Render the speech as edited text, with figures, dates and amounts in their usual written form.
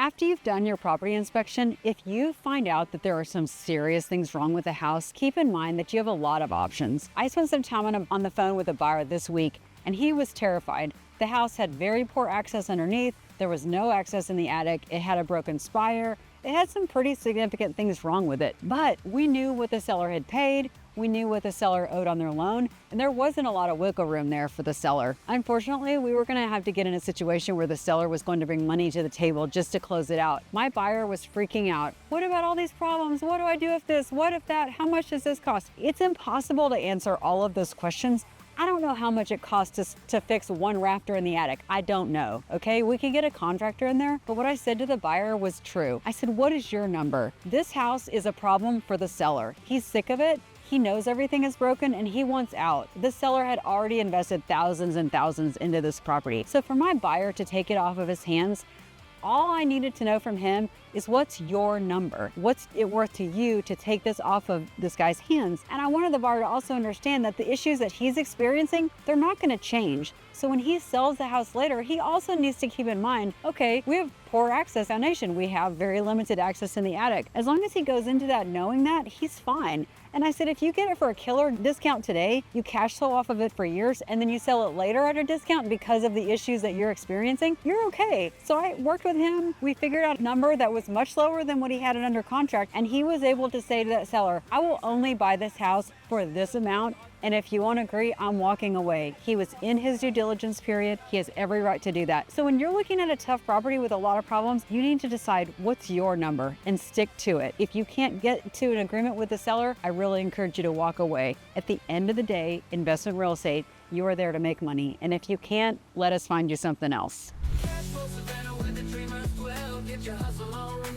After you've done your property inspection, if you find out that there are some serious things wrong with the house, keep in mind that you have a lot of options. I spent some time on the phone with a buyer this week, and he was terrified. The house had very poor access underneath. There was no access in the attic. It had a broken spire. It had some pretty significant things wrong with it, but we knew what the seller had paid. We knew what the seller owed on their loan, and there wasn't a lot of wiggle room there for the seller. Unfortunately, we were gonna have to get in a situation where the seller was going to bring money to the table just to close it out. My buyer was freaking out. What about all these problems? What do I do if this? What if that? How much does this cost? It's impossible to answer all of those questions. I don't know how much it costs us to fix one rafter in the attic. I don't know, okay? We could get a contractor in there, but what I said to the buyer was true. I said, what is your number? This house is a problem for the seller. He's sick of it. He knows everything is broken and he wants out. The seller had already invested thousands and thousands into this property. So for my buyer to take it off of his hands, all I needed to know from him is what's your number? What's it worth to you to take this off of this guy's hands? And I wanted the buyer to also understand that the issues that he's experiencing, they're not gonna change. So when he sells the house later, he also needs to keep in mind, okay, we have poor access foundation. We have very limited access in the attic. As long as he goes into that knowing that, he's fine. And I said, if you get it for a killer discount today, you cash flow off of it for years, and then you sell it later at a discount because of the issues that you're experiencing, you're okay. So I worked with him. We figured out a number that was much lower than what he had it under contract. And he was able to say to that seller, I will only buy this house for this amount. And if you won't agree, I'm walking away. He was in his due diligence period. He has every right to do that. So when you're looking at a tough property with a lot of problems, you need to decide what's your number and stick to it. If you can't get to an agreement with the seller, I really encourage you to walk away. At the end of the day, investment real estate, you are there to make money. And if you can't, let us find you something else. Cash flow Savannah with the dreamers dwell. Get your hustle on.